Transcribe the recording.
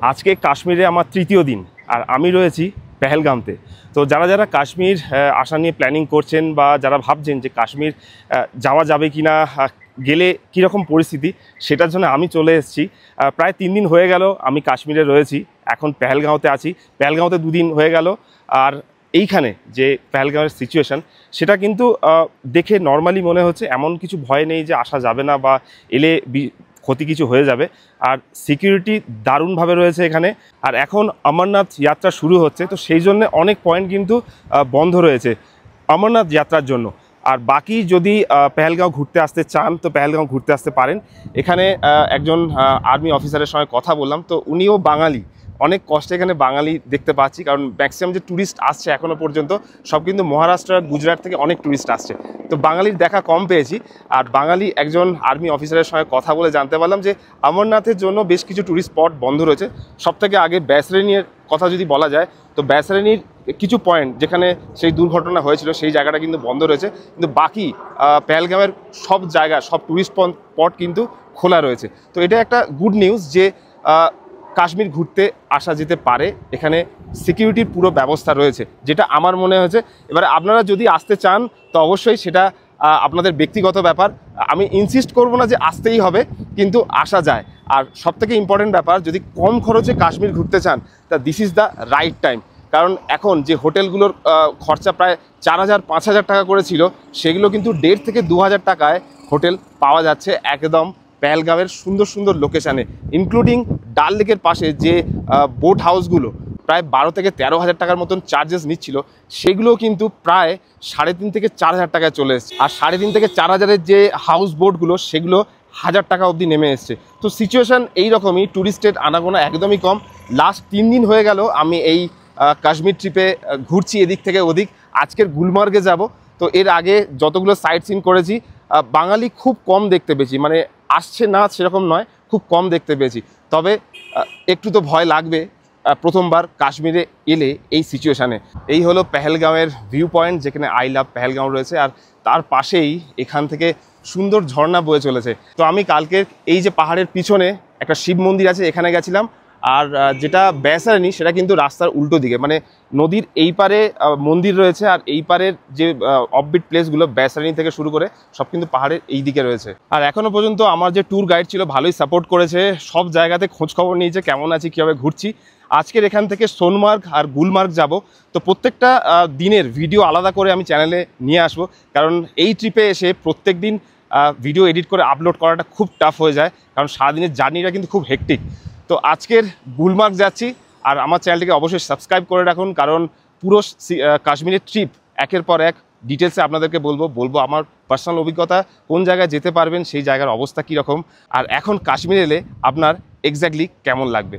আজকে কাশ্মীরে আমার তৃতীয় দিন আর আমি রয়েছি পেহেলগামতে। তো যারা যারা কাশ্মীর আসা নিয়ে প্ল্যানিং করছেন বা যারা ভাবছেন যে কাশ্মীর যাওয়া যাবে কি না, গেলে কীরকম পরিস্থিতি, সেটার জন্য আমি চলে এসেছি। প্রায় 3 দিন হয়ে গেল আমি কাশ্মীরে রয়েছি, এখন পেহেলগাঁওতে আছি। পেহেলগাঁওতে 2 দিন হয়ে গেল। আর এইখানে যে পেহেলগাঁওয়ের সিচুয়েশান সেটা কিন্তু দেখে নর্মালি মনে হচ্ছে এমন কিছু ভয় নেই যে আসা যাবে না বা এলে ক্ষতি কিছু হয়ে যাবে। আর সিকিউরিটি দারুণভাবে রয়েছে এখানে। আর এখন অমরনাথ যাত্রা শুরু হচ্ছে, তো সেই জন্য অনেক পয়েন্ট কিন্তু বন্ধ রয়েছে অমরনাথ যাত্রার জন্য। আর বাকি যদি পেহেলগাঁও ঘুরতে আসতে চান তো পেহেলগাঁও ঘুরতে আসতে পারেন। এখানে একজন আর্মি অফিসারের সঙ্গে কথা বললাম, তো উনিও বাঙালি। অনেক কষ্টে এখানে বাঙালি দেখতে পাচ্ছি, কারণ ম্যাক্সিমাম যে ট্যুরিস্ট আসছে এখনও পর্যন্ত সব কিন্তু মহারাষ্ট্র গুজরাট থেকে অনেক ট্যুরিস্ট আসছে, তো বাঙালির দেখা কম পেয়েছি। আর বাঙালি একজন আর্মি অফিসারের সঙ্গে কথা বলে জানতে পারলাম যে অমরনাথের জন্য বেশ কিছু ট্যুরিস্ট স্পট বন্ধ রয়েছে। সবথেকে আগে ব্যাসরেনির কথা যদি বলা যায়, তো ব্যাসরেনির কিছু পয়েন্ট যেখানে সেই দুর্ঘটনা হয়েছিল সেই জায়গাটা কিন্তু বন্ধ রয়েছে, কিন্তু বাকি পেহেলগাঁওয়ের সব জায়গা, সব ট্যুরিস্ট স্পট কিন্তু খোলা রয়েছে। তো এটা একটা গুড নিউজ যে কাশ্মীর ঘুরতে আসা যেতে পারে। এখানে সিকিউরিটির পুরো ব্যবস্থা রয়েছে, যেটা আমার মনে হয়েছে। এবারে আপনারা যদি আসতে চান তো অবশ্যই সেটা আপনাদের ব্যক্তিগত ব্যাপার। আমি ইনসিস্ট করব না যে আসতেই হবে, কিন্তু আসা যায়। আর সবথেকে ইম্পর্টেন্ট ব্যাপার, যদি কম খরচে কাশ্মীর ঘুরতে চান তা this is the right time. কারণ এখন যে হোটেলগুলোর খরচা প্রায় 4,000-5,000 টাকা করে ছিল, সেগুলো কিন্তু 1,500 থেকে 2,000 টাকায় হোটেল পাওয়া যাচ্ছে একদম পেহেলগাঁওয়ের সুন্দর সুন্দর লোকেশানে। ইনক্লুডিং ডাল লেকের পাশে যে বোট হাউসগুলো প্রায় 12,000 থেকে 13,000 টাকার মতন চার্জেস নিচ্ছিল, সেগুলো কিন্তু প্রায় 3,500 থেকে 4,000 টাকায় চলে এসছে। আর 3,500 থেকে 4,000-এর যে হাউস বোটগুলো সেগুলো 1,000 টাকা অবধি নেমে এসছে। তো সিচুয়েশান এইরকমই, ট্যুরিস্টের আনাগোনা একদমই কম। লাস্ট 3 দিন হয়ে গেল আমি এই কাশ্মীর ট্রিপে ঘুরছি এদিক থেকে ওদিক। আজকের গুলমার্গে যাব। তো এর আগে যতগুলো সাইট সিন করেছি বাঙালি খুব কম দেখতে পেয়েছি, মানে আসছে না সেরকম নয়, খুব কম দেখতে পেয়েছি। তবে একটু তো ভয় লাগবে প্রথমবার কাশ্মীরে এলে এই সিচুয়েশানে। এই হলো পেহেলগাঁওয়ের ভিউ পয়েন্ট, যেখানে আই লাভ পেহেলগাঁও রয়েছে, আর তার পাশেই এখান থেকে সুন্দর ঝর্ণা বয়ে চলেছে। তো আমি কালকে এই যে পাহাড়ের পিছনে একটা শিব মন্দির আছে, এখানে গেছিলাম। আর যেটা ব্যাসরানি সেটা কিন্তু রাস্তার উল্টো দিকে, মানে নদীর এই পারে মন্দির রয়েছে, আর এই পারের যে অফবিট প্লেসগুলো ব্যাসরানি থেকে শুরু করে সব কিন্তু পাহাড়ের এই দিকে রয়েছে। আর এখনও পর্যন্ত আমার যে ট্যুর গাইড ছিল ভালোই সাপোর্ট করেছে, সব জায়গাতে খোঁজখবর নিয়েছে কেমন আছি, কীভাবে ঘুরছি। আজকের এখান থেকে সোনমার্গ আর গুলমার্গ যাব। তো প্রত্যেকটা দিনের ভিডিও আলাদা করে আমি চ্যানেলে নিয়ে আসবো, কারণ এই ট্রিপে এসে প্রত্যেক দিন ভিডিও এডিট করে আপলোড করাটা খুব টাফ হয়ে যায়, কারণ সারাদিনের জার্নিটা কিন্তু খুব হেক্টিক। তো আজকের গুলমার্গ যাচ্ছি, আর আমার চ্যানেলটিকে অবশ্যই সাবস্ক্রাইব করে রাখুন, কারণ পুরো কাশ্মীরের ট্রিপ একের পর এক ডিটেলসে আপনাদেরকে বলবো আমার পার্সোনাল অভিজ্ঞতা, কোন জায়গায় যেতে পারবেন, সেই জায়গার অবস্থা কীরকম, আর এখন কাশ্মীর এলে আপনার এক্স্যাক্টলি কেমন লাগবে।